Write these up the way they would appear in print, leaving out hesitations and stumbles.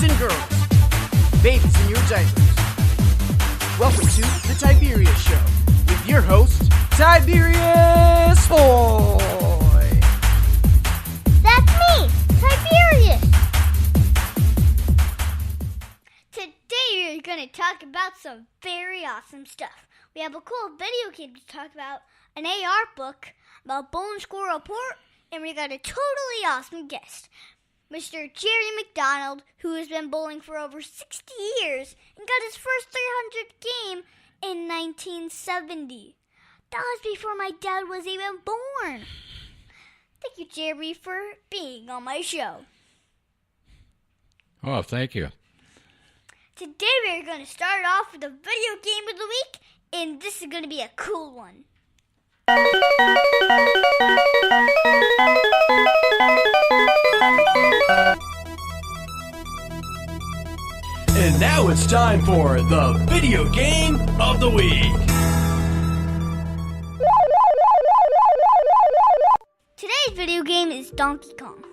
and girls, babies in your diapers. Welcome to the Tiberius Show with your host, Tiberius Boy. That's me, Tiberius. Today we're going to talk about some very awesome stuff. We have a cool video game to talk about, an AR book, about bowling score report, and we got a totally awesome guest, Mr. Jerry McDonald, who has been bowling for over 60 years and got his first 300th game in 1970. That was before my dad was even born. Thank you, Jerry, for being on my show. Oh, thank you. Today we're going to start off with the video game of the week, and this is going to be a cool one. And now it's time for the video game of the week. Today's video game is Donkey Kong.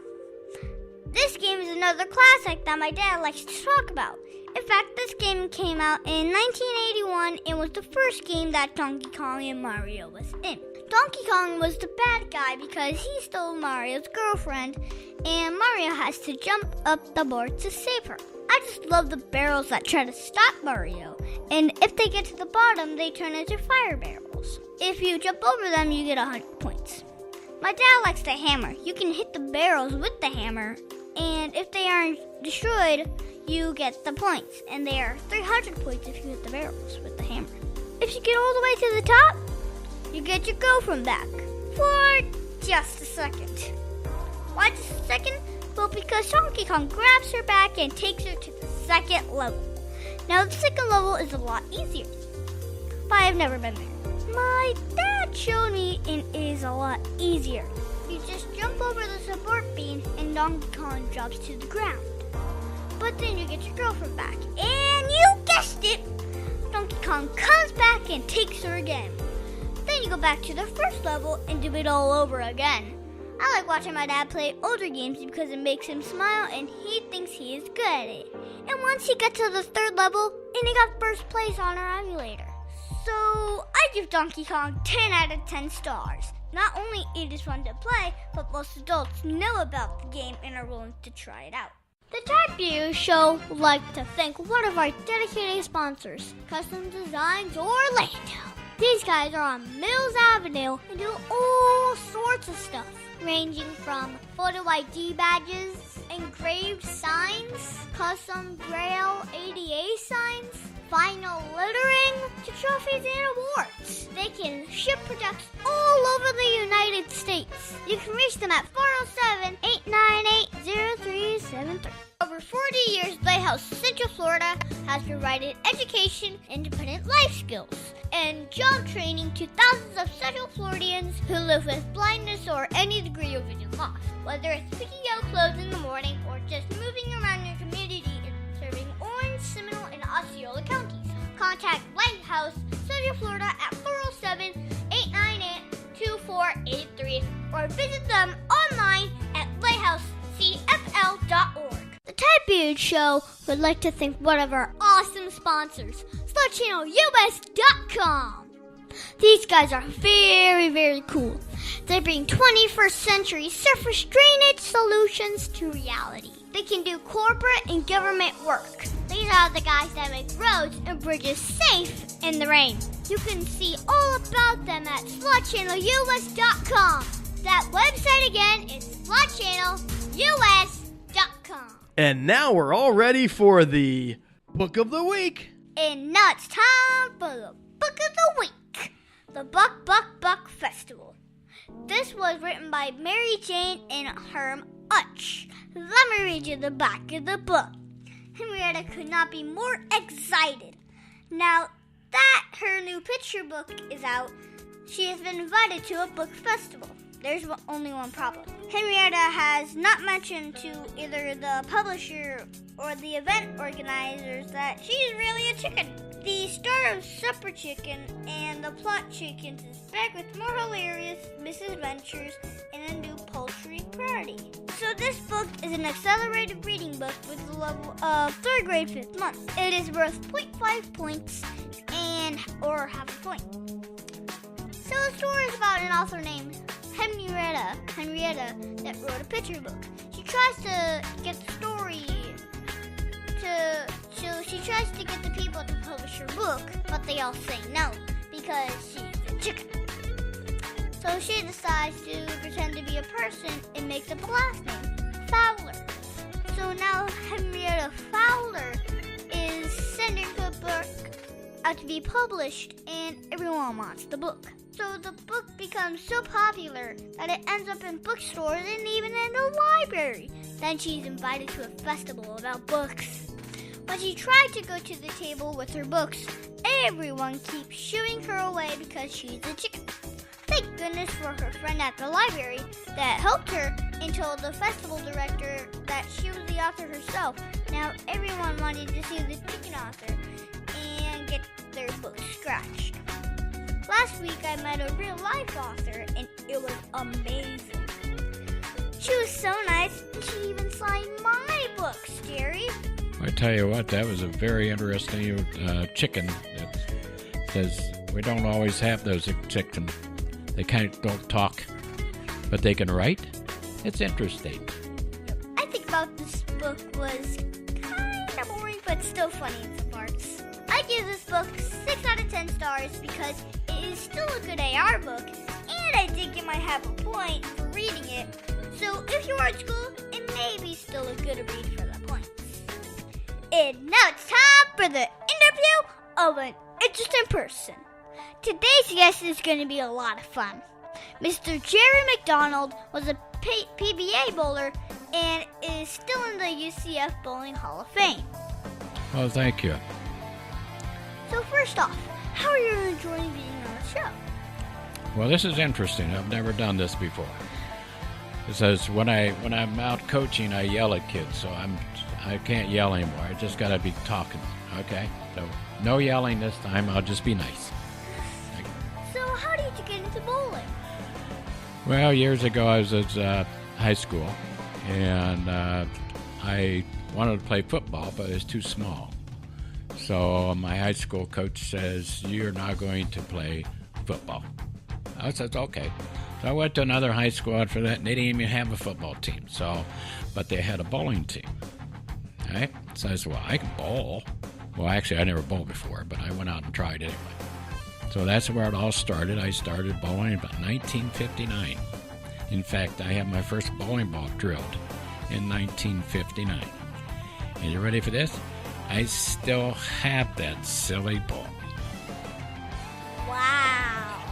This game is another classic that my dad likes to talk about. In fact, this game came out in 1981 and was the first game that Donkey Kong and Mario was in. Donkey Kong was the bad guy because he stole Mario's girlfriend, and Mario has to jump up the board to save her. I just love the barrels that try to stop Mario, and if they get to the bottom, they turn into fire barrels. If you jump over them, you get 100 points. My dad likes the hammer. You can hit the barrels with the hammer, and if they aren't destroyed, you get the points, and they are 300 points if you hit the barrels with the hammer. If you get all the way to the top, you get your girlfriend back for just a second. Why just a second? Well, because Donkey Kong grabs her back and takes her to the second level. Now, the second level is a lot easier, but I've never been there. My dad showed me, and it is a lot easier. You just jump over the support beam, and Donkey Kong drops to the ground. But then you get your girlfriend back, and you guessed it, Donkey Kong comes back and takes her again. Then you go back to the first level and do it all over again. I like watching my dad play older games because it makes him smile and he thinks he is good at it. And once he got to the third level, and he got first place on our emulator. So I give Donkey Kong 10 out of 10 stars. Not only it is fun to play, but most adults know about the game and are willing to try it out. The Tiberius Show would like to thank one of our dedicated sponsors, Custom Designs Orlando. These guys are on Mills Avenue and do all sorts of stuff, ranging from photo ID badges, engraved signs, custom Braille ADA signs, vinyl lettering, to trophies and awards. They can ship products all over the United States. You can reach them at 407-898-0373. Over 40 years, Lighthouse Central Florida has provided education, independent life skills, and job training to thousands of Central Floridians who live with blindness or any degree of vision loss. Whether it's picking out clothes in the morning or just moving around your community and serving Orange, Seminole, and Osceola counties, contact Lighthouse Central Florida at 407-898-2483 or visit them online at lighthousecfl.org. The Tiberius Show would like to thank one of our awesome sponsors, SlutChannelUS.com. These guys are very, very cool. They bring 21st century surface drainage solutions to reality. They can do corporate and government work. These are the guys that make roads and bridges safe in the rain. You can see all about them at SlutChannelUS.com. That website again is SlutChannelUS.com. And now we're all ready for the book of the week. And now it's time for the book of the week, the Buck Buck Buck Festival. This was written by Mary Jane and Herm Utch. Let me read you the back of the book. Henrietta could not be more excited. Now that her new picture book is out, she has been invited to a book festival. There's only one problem. Henrietta has not mentioned to either the publisher or the event organizers that she's really a chicken. the star of Supper Chicken and the Plot Chickens is back with more hilarious misadventures and a new poultry party. So this book is an accelerated reading book with a level of 3rd grade 5th month. It is worth 0.5 points or half a point. So the story is about an author named Henrietta that wrote a picture book. She tries to get the story she tries to get the people to publish her book, but they all say no because she's a chicken. So she decides to pretend to be a person and makes up a last name, Fowler. So now Henrietta Fowler is sending her book out to be published, and everyone wants the book. So the book becomes so popular that it ends up in bookstores and even in the library. Then she's invited to a festival about books. When she tried to go to the table with her books, everyone keeps shooing her away because she's a chicken. Thank goodness for her friend at the library that helped her and told the festival director that she was the author herself. Now everyone wanted to see the chicken author and get their books scratched. Last week I met a real life author and it was amazing. She was so nice and she even signed my books, Jerry. I tell you what, that was a very interesting chicken. That says we don't always have those chickens. They kind of don't talk, but they can write. It's interesting. I think about this book was kind of boring, but still funny in some parts. I give this book 6 out of 10 stars because it is still a good AR book, and I did get my half a point for reading it. So if you're at school, it may be still a good read for the points. And now it's time for the interview of an interesting person. Today's guest is going to be a lot of fun. Mr. Jerry McDonald was a PBA bowler and is still in the UCF Bowling Hall of Fame. Well, thank you. So first off, how are you enjoying being on the show? Well, this is interesting. I've never done this before. It says when I'm out coaching, I yell at kids, so I can't yell anymore. I just got to be talking, okay? So no yelling this time. I'll just be nice. So how did you get into bowling? Well, years ago I was at high school, and I wanted to play football, but it's too small. So my high school coach says, "You're not going to play football." I said, "Okay." So I went to another high school after that, and they didn't even have a football team. But they had a bowling team. Right? So I said, "Well, I can bowl." Well, actually, I never bowled before, but I went out and tried anyway. So that's where it all started. I started bowling in about 1959. In fact, I had my first bowling ball drilled in 1959. And you ready for this? I still have that silly ball. Wow.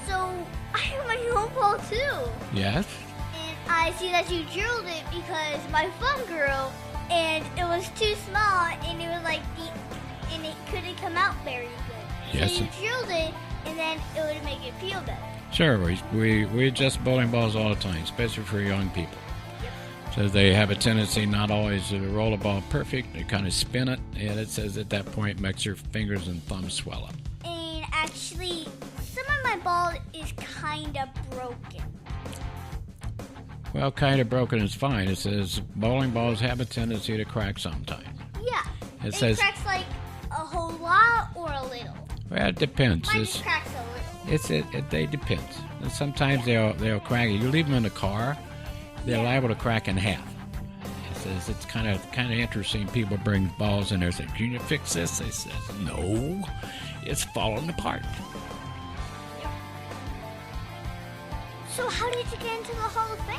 So I have my own ball too. Yes? And I see that you drilled it because my phone grew and it was too small and it was like deep and it couldn't come out very good. Yes. So you drilled it and then it would make it feel better. Sure, we adjust bowling balls all the time, especially for young people. So they have a tendency not always to roll a ball perfect. They kind of spin it, and it says at that point makes your fingers and thumbs swell up. And actually, some of my ball is kind of broken. Well, kind of broken is fine. It says bowling balls have a tendency to crack sometimes. Yeah. It says cracks like a whole lot or a little. Well, it depends. Mine just cracks a little. They depends. And sometimes they'll crack. You leave them in the car, they're liable to crack in half. It says it's kind of interesting. People bring balls in there and say, "Can you fix this?" They says, "No, it's falling apart." So how did you get into the Hall of Fame?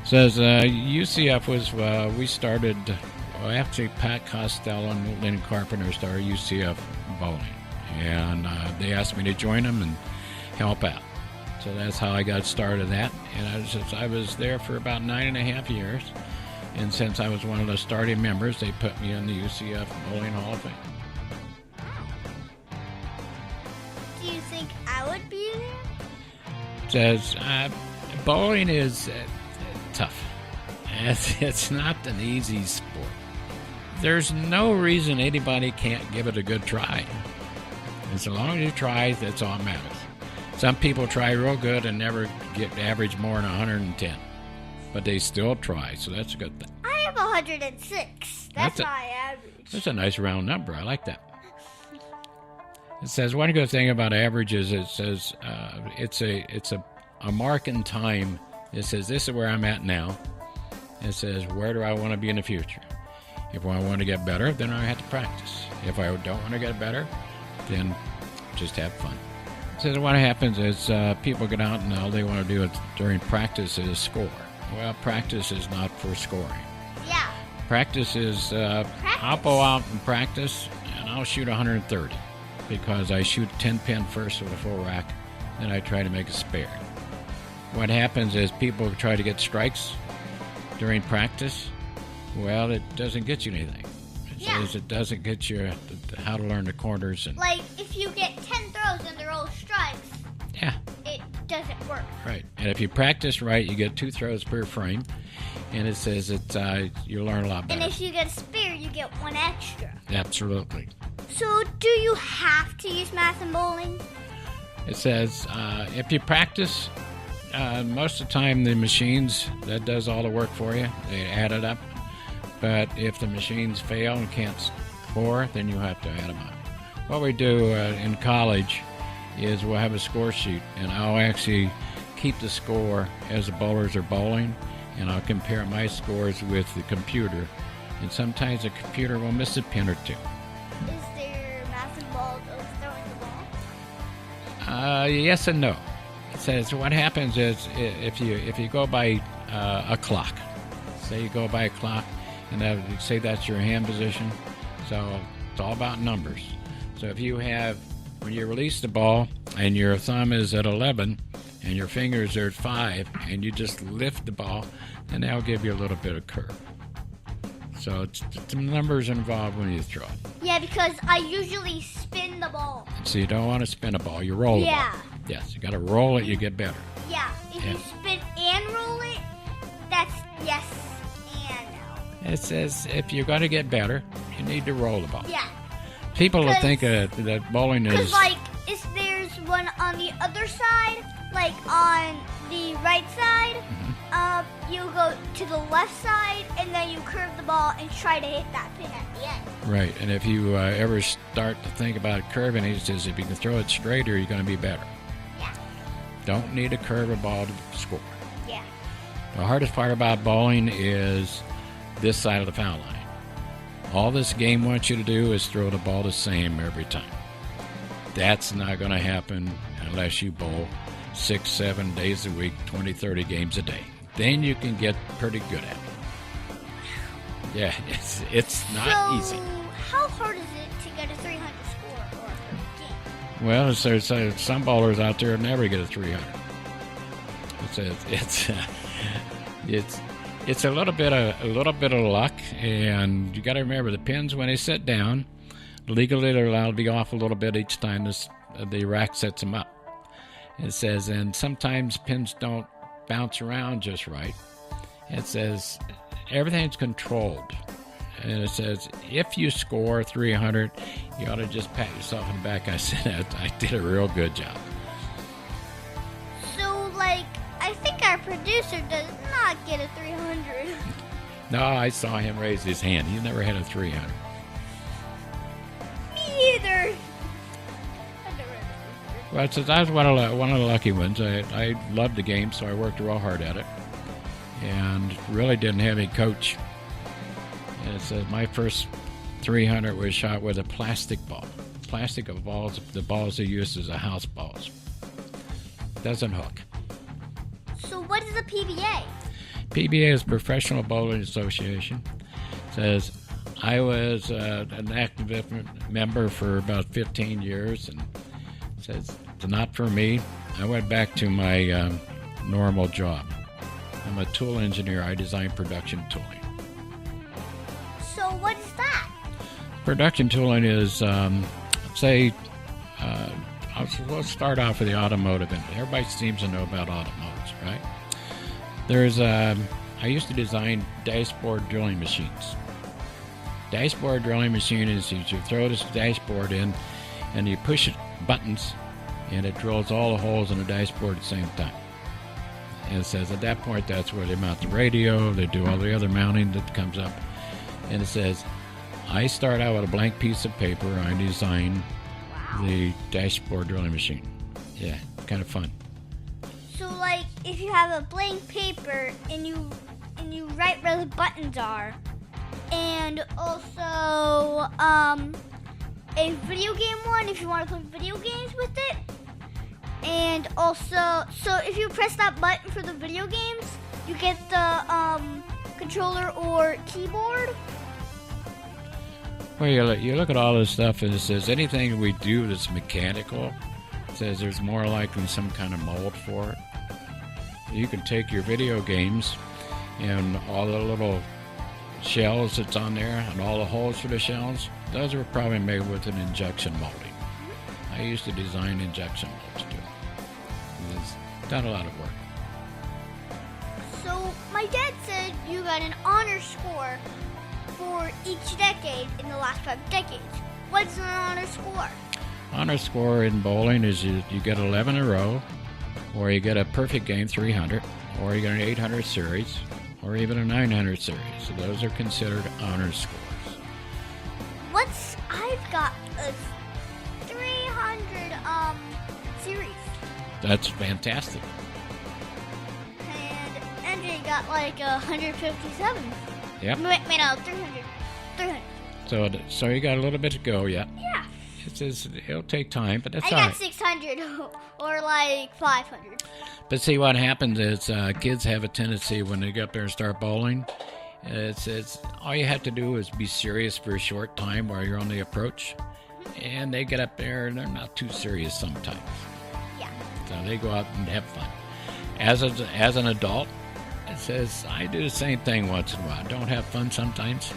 It says UCF was we started. Well, actually, Pat Costello and Lynn Carpenter started UCF bowling, and they asked me to join them and help out. So that's how I got started that. And I was there for about 9.5 years. And since I was one of the starting members, they put me in the UCF Bowling Hall of Fame. Do you think I would be there? It says bowling is tough. It's not an easy sport. there's no reason anybody can't give it a good try. And so long as you try, that's all that matters. Some people try real good and never get average more than 110. But they still try, so that's a good thing. I have 106. That's my average. That's a nice round number. I like that. It says one good thing about average is it says it's a mark in time. It says this is where I'm at now. It says where do I want to be in the future. If I want to get better, then I have to practice. If I don't want to get better, then just have fun. It says what happens is people get out and all they want to do during practice is score. Well, practice is not for scoring. Yeah. Practice is I'll go out and practice and I'll shoot 130 because I shoot 10-pin first with a full rack, then I try to make a spare. What happens is people try to get strikes during practice. Well, it doesn't get you anything. It says it doesn't get you how to learn the corners. And like if you get 10 throws and they're all strikes, yeah, it doesn't work. Right. And if you practice right, you get 2 throws per frame. And it says you learn a lot better. And if you get a spare, you get 1 extra. Absolutely. So do you have to use math in bowling? It says if you practice, most of the time the machines, that does all the work for you. They add it up. But if the machines fail and can't score, then you have to add them up. What we do in college is we'll have a score sheet, and I'll actually keep the score as the bowlers are bowling, and I'll compare my scores with the computer. And sometimes the computer will miss a pin or 2. Is there math involved of throwing the ball? Yes and no. It says what happens is if you go by a clock, say you go by a clock, and say that's your hand position, so it's all about numbers. So if you have, when you release the ball and your thumb is at 11 and your fingers are at 5 and you just lift the ball, then that'll give you a little bit of curve. So it's the numbers involved when you throw it. Yeah, because I usually spin the ball. So you don't want to spin a ball, you roll the ball. Yes, you got to roll it, you get better. Yeah, if you spin and roll it, that's yes and no. It says if you're going to get better, you need to roll the ball. Yeah. People will think that bowling is... Because, like, if there's one on the other side, like on the right side, you go to the left side, and then you curve the ball and try to hit that pin at the end. Right, and if you ever start to think about curving, it says if you can throw it straighter, you're going to be better. Yeah. Don't need to curve a ball to score. Yeah. The hardest part about bowling is this side of the foul line. All this game wants you to do is throw the ball the same every time. That's not going to happen unless you bowl 6-7 days a week, 20-30 games a day. Then you can get pretty good at it. Yeah, it's not easy. How hard is it to get a 300 score or a game? Well, there's some bowlers out there who never get a 300. It's a little bit of luck, and you got to remember the pins when they sit down. Legally, they're allowed to be off a little bit each time the rack sets them up. It says, and sometimes pins don't bounce around just right. It says everything's controlled, and it says if you score 300, you ought to just pat yourself on the back. I said I did a real good job. So, like, I think our producer does not get a 300. No, I saw him raise his hand. He's never had a 300. Me either. Well, it says I was one of the lucky ones. I loved the game, so I worked real hard at it, and really didn't have any coach. And it says my first 300 was shot with a plastic ball. Plastic of balls, the balls they used as a house balls. Doesn't hook. So what is a PBA? PBA is Professional Bowling Association. It says I was an active member for about 15 years, and it says it's not for me. I went back to my normal job. I'm a tool engineer. I design production tooling. So what is that? Production tooling is, let's start off with the automotive industry. Everybody seems to know about automotives, right? I used to design dashboard drilling machines. Dashboard drilling machine is you throw this dashboard in, and you push buttons, and it drills all the holes in the dashboard at the same time. And it says at that point, that's where they mount the radio, they do all the other mounting that comes up. And it says, I start out with a blank piece of paper, I design the dashboard drilling machine. Yeah, kind of fun. So, like, if you have a blank paper and you write where the buttons are, and also a video game one if you want to play video games with it, and also, so if you press that button for the video games, you get the controller or keyboard. Well, you look at all this stuff, and it says anything we do that's mechanical, it says there's more likely some kind of mold for it. You can take your video games and all the little shells that's on there and all the holes for the shells, those were probably made with an injection molding. I used to design injection molds too. It's done a lot of work. So my dad said you got an honor score for each decade in the last 5 decades. What's an honor score? Honor score in bowling is you get 11 in a row, or you get a perfect game 300, or you get an 800 series, or even a 900 series. So those are considered honor scores. I've got a 300 series. That's fantastic. And Andrew got like 157. Yep. Wait, no, 300. 300. So you got a little bit to go yet. Yeah. It'll take time, but that's I all got right. 600 or like 500. But see, what happens is kids have a tendency when they get up there and start bowling. It's all you have to do is be serious for a short time while you're on the approach, and they get up there and they're not too serious sometimes. Yeah. So they go out and have fun. As an adult, it says I do the same thing once in a while. I don't have fun sometimes,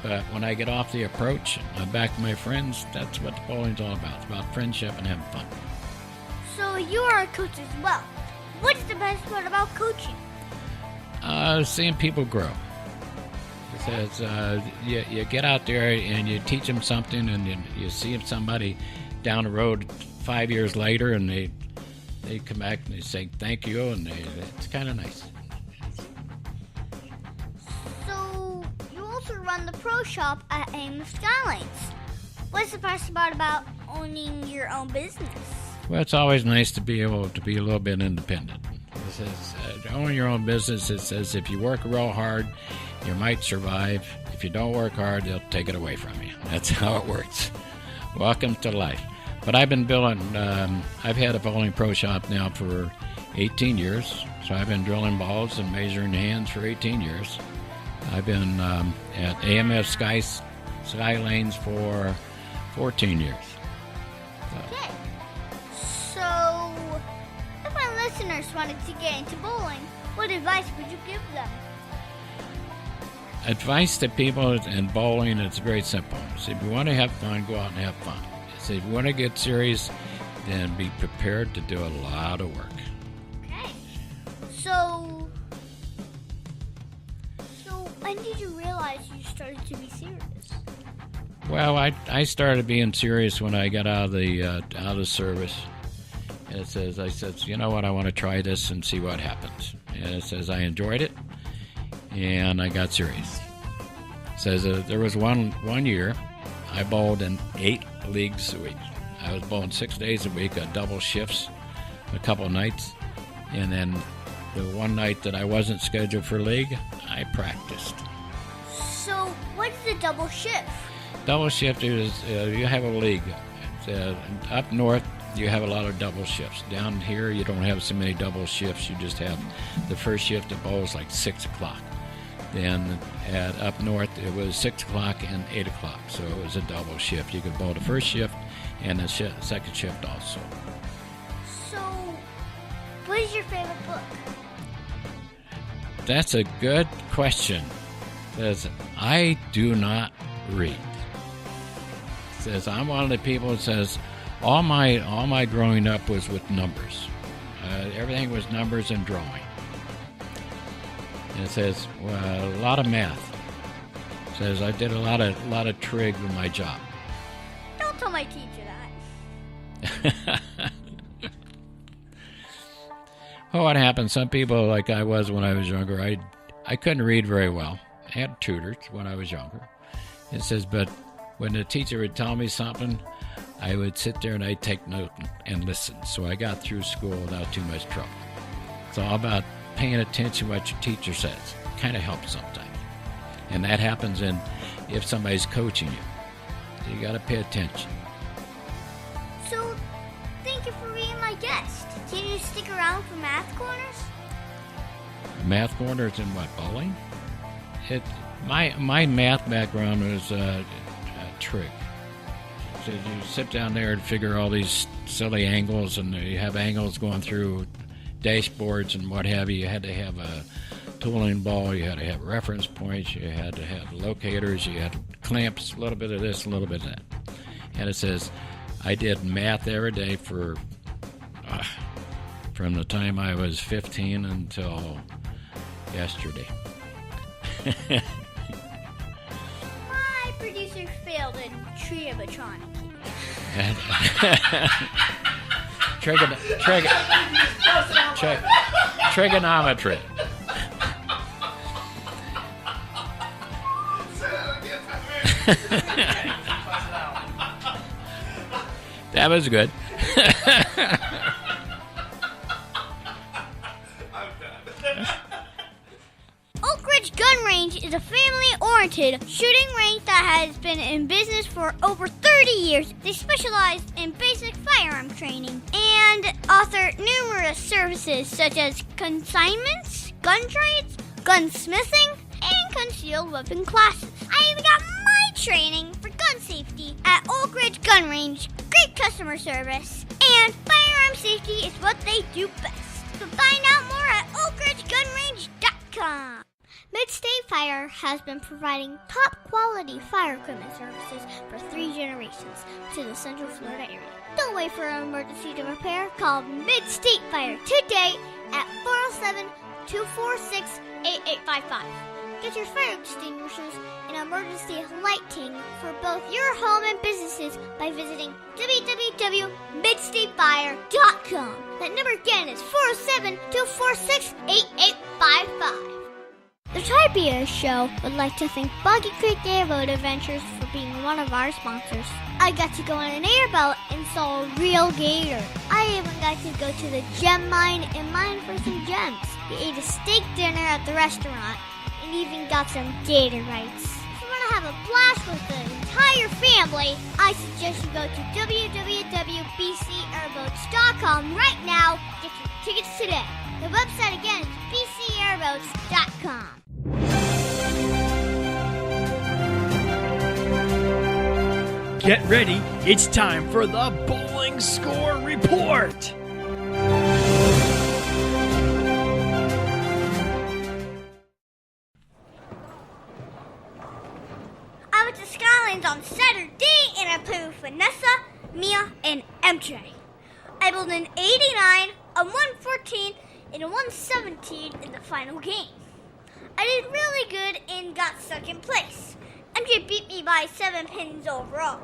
but when I get off the approach, I'm back with my friends. That's what the bowling's all about. It's about friendship and having fun. So you are a coach as well. What is the best part about coaching? Seeing people grow. It says you get out there and you teach them something, and you see somebody down the road 5 years later, and they come back and they say thank you, and it's kind of nice. So you also run the pro shop at Aim of Skylines. What's the best part about owning your own business? Well, it's always nice to be able to be a little bit independent. It says own your own business. It says if you work real hard, you might survive. If you don't work hard, they'll take it away from you. That's how it works. Welcome to life. But I've been building, I've had a bowling pro shop now for 18 years. So I've been drilling balls and measuring hands for 18 years. I've been at AMF Skylanes for 14 years. Okay. So if my listeners wanted to get into bowling, what advice would you give them? Advice to people in bowling, it's very simple. So if you want to have fun, go out and have fun. So if you want to get serious, then be prepared to do a lot of work. Okay. So when did you realize you started to be serious? Well, I started being serious when I got out of the service. And I said, you know what, I want to try this and see what happens. And it says I enjoyed it, and I got serious. It says there was one year I bowled in 8 leagues a week. I was bowling 6 days a week on double shifts, a couple of nights, and then the one night that I wasn't scheduled for league, I practiced. So what is a double shift? Double shift is you have a league. Up north, you have a lot of double shifts. Down here, you don't have so many double shifts. You just have the first shift at bowls like 6 o'clock. Then up north, it was 6 o'clock and 8 o'clock. So it was a double shift. You could bowl the first shift and the second shift also. So what is your favorite book? That's a good question. Because I do not read. Says I'm one of the people that says all my growing up was with numbers. Everything was numbers and drawing. And it says a lot of math. Says I did a lot of trig with my job. Don't tell my teacher that. Oh, what happened? Some people, like I was when I was younger, I couldn't read very well. I had tutors when I was younger. It says, but when the teacher would tell me something, I would sit there and I'd take note and listen. So I got through school without too much trouble. It's all about paying attention to what your teacher says. It kind of helps sometimes. And that happens if somebody's coaching you. So you got to pay attention. So, thank you for being my guest. Can you stick around for math corners? Math corners and what, bowling? My math background was trig. So you sit down there and figure all these silly angles, and you have angles going through dashboards and what have you. You had to have a tooling ball, you had to have reference points, you had to have locators, you had clamps, a little bit of this, a little bit of that. And it says, I did math every day from the time I was 15 until yesterday. My producer failed in trigonometry. Trigonometry. That was good. Oak Ridge Gun Range is a family-oriented shooting range that has been in business for over 30 years. They specialize in basic firearm training and offer numerous services such as consignments, gun trades, gunsmithing, and concealed weapon classes. I even got my training for gun safety at Oak Ridge Gun Range. Great customer service, and firearm safety is what they do best. So find out more at oakridgegunrange.com. Mid-State Fire has been providing top-quality fire equipment services for 3 generations to the Central Florida area. Don't wait for an emergency to repair. Call Mid-State Fire today at 407-246-8855. Get your fire extinguishers and emergency lighting for both your home and businesses by visiting www.midstatefire.com. That number again is 407-246-8855. The Tiberius Show would like to thank Boggy Creek Airboat Adventures for being one of our sponsors. I got to go on an airboat and saw a real gator. I even got to go to the gem mine and mine for some gems. We ate a steak dinner at the restaurant and even got some gator bites. If you want to have a blast with the entire family, I suggest you go to www.bcairboats.com right now. Get your tickets today. The website again is bcairboats.com. Get ready, it's time for the Bowling Score Report. I went to Skylands on Saturday and I played with Vanessa, Mia, and MJ. I bowled an 89, a 114, and a 117 in the final game. I did really good and got second place. MJ beat me by 7 pins overall.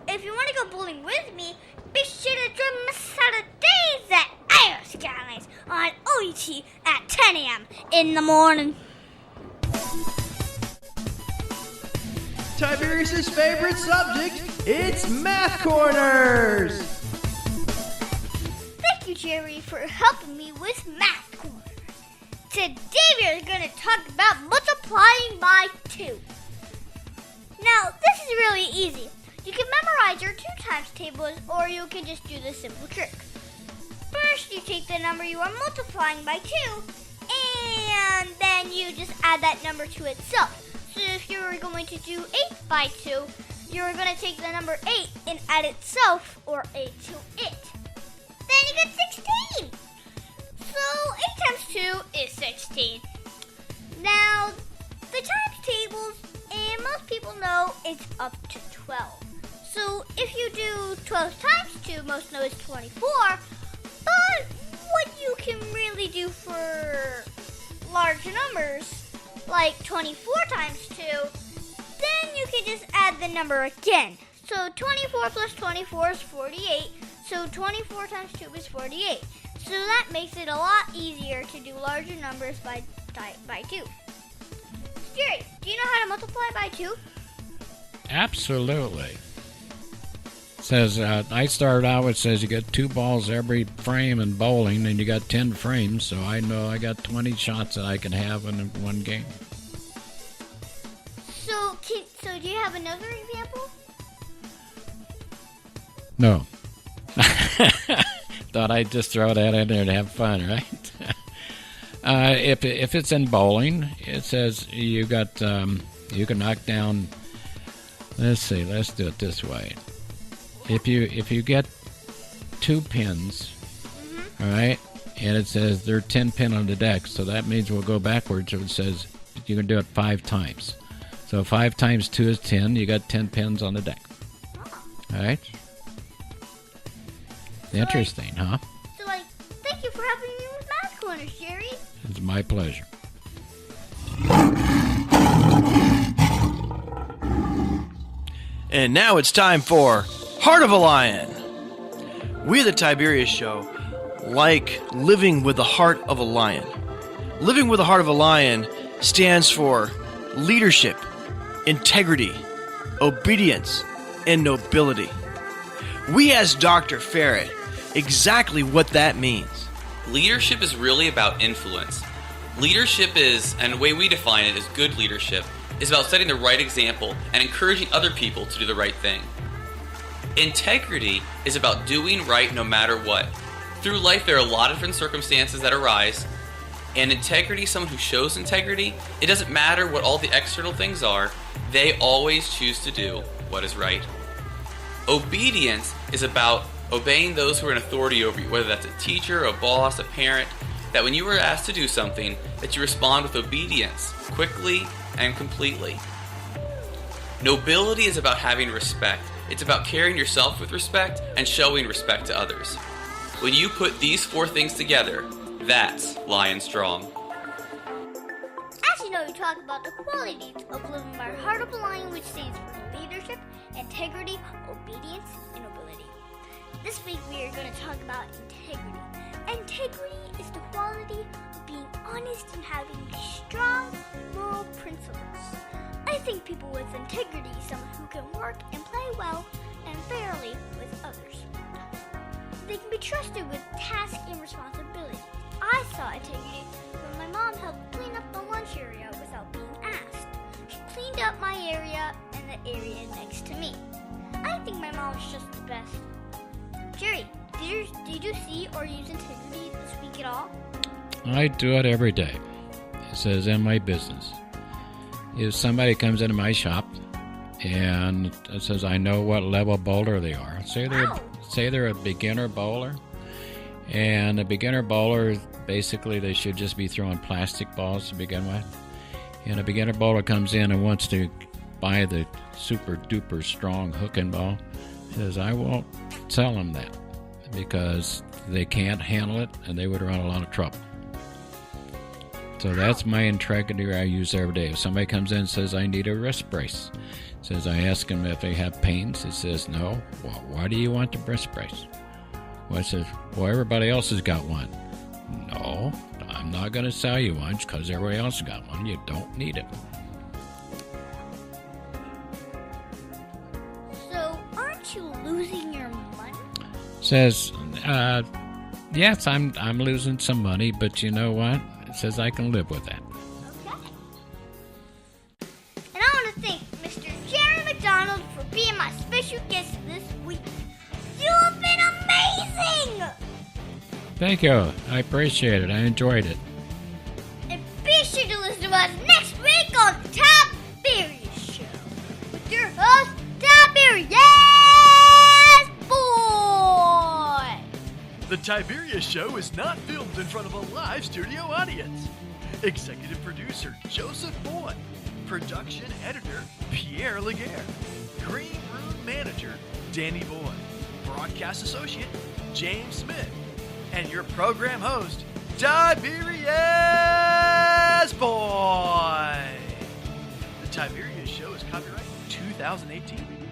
If you want to go bowling with me, be sure to join me Saturdays at Air Skylines on OET at 10 a.m. in the morning. Tiberius' favorite subject, it's Math Corners. Thank you, Jerry, for helping me with Math Corner. Today we are going to talk about multiplying by 2. Now, this is really easy. You can memorize your 2 times tables, or you can just do the simple trick. First, you take the number you are multiplying by 2, and then you just add that number to itself. So if you were going to do 8 by 2, you're going to take the number 8 and add itself, or 8 to it. Then you get 16. So 8 times 2 is 16. Now, the times tables, and most people know, is up to 12. So if you do 12 times 2, most know it's 24. But what you can really do for large numbers, like 24 times 2, you can just add the number again. So 24 plus 24 is 48. So 24 times 2 is 48. So that makes it a lot easier to do larger numbers by 2. Jerry, do you know how to multiply by 2? Absolutely. It says, I started out with, says you get 2 balls every frame in bowling, and you got 10 frames, so I know I got 20 shots that I can have in one game. So do you have another example? No. Thought I'd just throw that in there to have fun, right? If it's in bowling, it says you got you can knock down. Let's see. Let's do it this way. If you get 2 pins, all right, and it says there are 10 pin on the deck, so that means we'll go backwards. So it says you can do it 5 times. So 5 times 2 is 10. You got 10 pins on the deck. All right. Interesting, huh? So, thank you for helping me with Math Corners, Jerry. It's my pleasure. And now it's time for Heart of a Lion. We at the Tiberius Show like living with the heart of a lion. Living with the heart of a lion stands for leadership, integrity, obedience, and nobility. We asked Dr. Ferret exactly what that means. Leadership is really about influence. Leadership is, and the way we define it is good leadership, is about setting the right example and encouraging other people to do the right thing. Integrity is about doing right no matter what. Through life there are a lot of different circumstances that arise, and integrity, someone who shows integrity, it doesn't matter what all the external things are, they always choose to do what is right. Obedience is about obeying those who are in authority over you, whether that's a teacher, a boss, a parent, that when you are asked to do something, that you respond with obedience, quickly and completely. Nobility is about having respect. It's about carrying yourself with respect and showing respect to others. When you put these 4 things together, that's Lion Strong. As you know, we talk about the qualities of living by the heart of a lion, which stands for leadership, integrity, obedience, and nobility. This week we are going to talk about integrity. Integrity is the quality of being honest and having strong moral principles. I think people with integrity is someone who can work and play well and fairly with others. They can be trusted with tasks and responsibilities. I saw integrity when my mom helped clean up the lunch area without being asked. She cleaned up my area and the area next to me. I think my mom is just the best. Jerry, did you see or use integrity this week at all? I do it every day. It says in my business. If somebody comes into my shop and it says I know what level bowler they are. Say they're a beginner bowler, and a beginner bowler, basically they should just be throwing plastic balls to begin with. And a beginner bowler comes in and wants to buy the super duper strong hook and ball. Says I won't sell them that because they can't handle it and they would run a lot of trouble. So that's my integrity I use every day. If somebody comes in and says I need a wrist brace, says I ask them if they have pains. He says no. Well, why do you want the wrist brace? Well, I says, well, everybody else has got one. No, I'm not going to sell you one because everybody else has got one. You don't need it. So, aren't you losing your money? Says, yes, I'm losing some money, but you know what? It says I can live with that. Okay. And I want to thank Mr. Jerry McDonald for being my special guest this week. You have been amazing! Thank you. I appreciate it. I enjoyed it. And be sure to listen to us next week on the Tiberius Show with your host, Tiberius Boy! The Tiberius Show is not filmed in front of a live studio audience. Executive producer Joseph Boyd. Production editor Pierre Laguerre. Green room manager Danny Boyd. Broadcast associate James Smith. And your program host, Tiberius Boy. The Tiberius Show is copyright 2018.